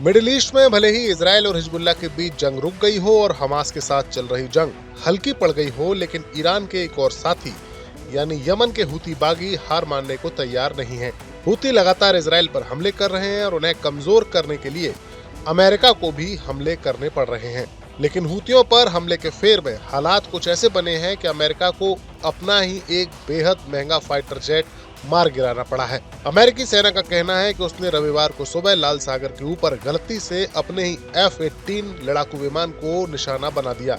Middle east में भले ही Israel और हिजबुल्लाह के बीच जंग रुक गई हो और हमास के साथ चल रही जंग हल्की पड़ गई हो, लेकिन ईरान के एक और साथी यानी यमन के हूती बागी हार मानने को तैयार नहीं हैं। हूती लगातार इजराइल पर हमले कर रहे हैं और उन्हें कमजोर करने के लिए अमेरिका को भी हमले करने पड़ रहे हैं। लेकिन हूतियों पर हमले के फेर में हालात कुछ ऐसे बने हैं कि अमेरिका को अपना ही एक बेहद महंगा फाइटर जेट मार गिराना पड़ा है। अमेरिकी सेना का कहना है कि उसने रविवार को सुबह लाल सागर के ऊपर गलती से अपने ही F-18 लड़ाकू विमान को निशाना बना दिया,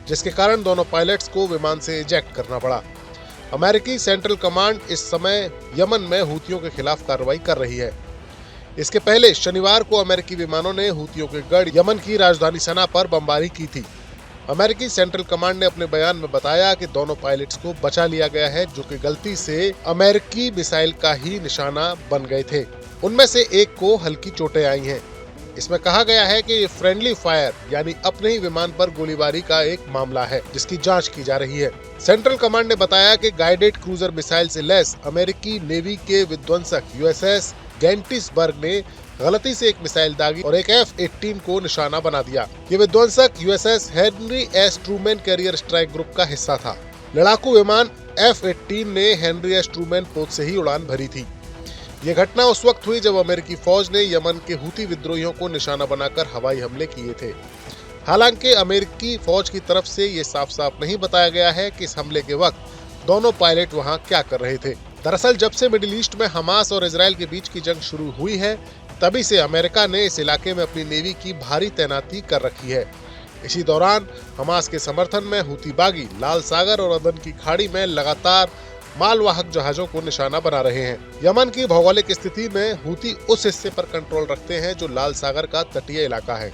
जिसके कारण दोनों पायलट्स को विमान से इजेक्ट करना पड़ा। अमेरिकी सेंट्रल कमांड इस समय यमन में हूतियों के खिलाफ कार्रवाई कर रही है। इसके पहले शनिवार को अमेरिकी विमानों ने हूतियों के गढ़ यमन की राजधानी सना पर बमबारी की थी। अमेरिकी सेंट्रल कमांड ने अपने बयान में बताया कि दोनों पायलट्स को बचा लिया गया है, जो कि गलती से अमेरिकी मिसाइल का ही निशाना बन गए थे। उनमें से एक को हल्की चोटें आई हैं। इसमें कहा गया है कि ये फ्रेंडली फायर यानी अपने ही विमान पर गोलीबारी का एक मामला है, जिसकी जांच की जा रही है। सेंट्रल कमांड ने बताया कि गाइडेड क्रूजर मिसाइल से लैस अमेरिकी नेवी के विध्वंसक USS गेटिसबर्ग ने गलती से एक मिसाइल दागी और एक F-18 को निशाना बना दिया। ये विध्वंसक USS Henry S Trueman carrier strike group का हिस्सा था। लड़ाकू विमान F-18 ने हेनरी एस ट्रूमैन पोत से ही उड़ान भरी थी। ये घटना उस वक्त हुई जब अमेरिकी फौज ने यमन के हूती विद्रोहियों को निशाना बनाकर हवाई हमले किए थे। हालांकि अमेरिकी फौज की तरफ से ये साफ साफ नहीं बताया गया है कि इस हमले के वक्त दोनों पायलट वहां क्या कर रहे थे। दरअसल जब से मिडिल ईस्ट में हमास और इजराइल के बीच की जंग शुरू हुई है, तभी से अमेरिका ने इस इलाके में अपनी नेवी की भारी तैनाती कर रखी है। इसी दौरान हमास के समर्थन में हूती बागी लाल सागर और अदन की खाड़ी में लगातार मालवाहक जहाजों को निशाना बना रहे हैं। यमन की भौगोलिक स्थिति में हूती उस हिस्से पर कंट्रोल रखते हैं जो लाल सागर का तटीय इलाका है।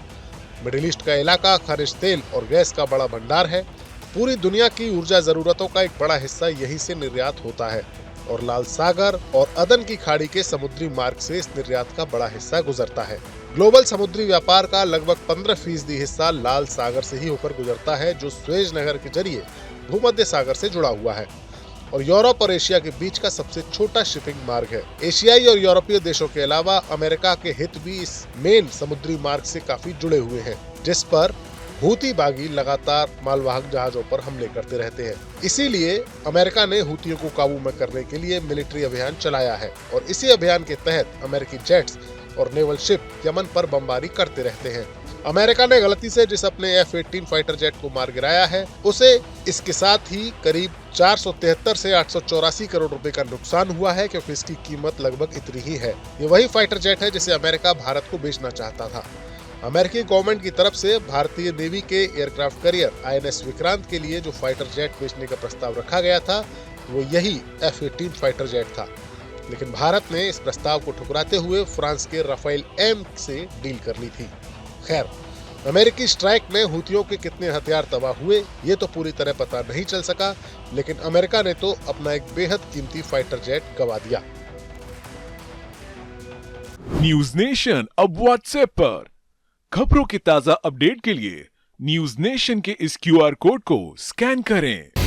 मिडिल ईस्ट का इलाका खनिज तेल और गैस का बड़ा भंडार है। पूरी दुनिया की ऊर्जा जरूरतों का एक बड़ा हिस्सा यहीं से निर्यात होता है और लाल सागर और अदन की खाड़ी के समुद्री मार्ग से इस निर्यात का बड़ा हिस्सा गुजरता है। ग्लोबल समुद्री व्यापार का लगभग 15% हिस्सा लाल सागर से ही होकर गुजरता है, जो स्वेज नहर के जरिए भूमध्य सागर से जुड़ा हुआ है और यूरोप और एशिया के बीच का सबसे छोटा शिपिंग मार्ग है। एशियाई और यूरोपीय देशों के अलावा अमेरिका के हित भी इस मेन समुद्री मार्ग से काफी जुड़े हुए हैं, जिस पर हूती बागी लगातार मालवाहक जहाजों पर हमले करते रहते हैं। इसीलिए अमेरिका ने हूतियों को काबू में करने के लिए मिलिट्री अभियान चलाया है और इसी अभियान के तहत अमेरिकी जेट्स और नेवल शिप यमन पर बमबारी करते रहते हैं। अमेरिका ने गलती से जिस अपने F-18 फाइटर जेट को मार गिराया है, उसे इसके साथ ही करीब 473 से 884 करोड़ रुपए का नुकसान हुआ है, क्योंकि इसकी कीमत लगभग इतनी ही है। ये वही फाइटर जेट है जिसे अमेरिका भारत को बेचना चाहता था। अमेरिकी गवर्नमेंट की तरफ से भारतीय नेवी के एयरक्राफ्ट कैरियर INS विक्रांत के लिए जो फाइटर जेट बेचने का प्रस्ताव रखा गया था, वो यही F-18 फाइटर जेट था। लेकिन भारत ने इस प्रस्ताव को ठुकराते हुए फ्रांस के राफेल M से डील कर ली थी। खैर, अमेरिकी स्ट्राइक में हूतियों के कितने हथियार तबाह हुए ये तो पूरी तरह पता नहीं चल सका, लेकिन अमेरिका ने तो अपना एक बेहद कीमती फाइटर जेट गंवा दिया। न्यूज नेशन अब व्हाट्सएप पर खबरों की ताजा अपडेट के लिए न्यूज नेशन के इस QR कोड को स्कैन करें।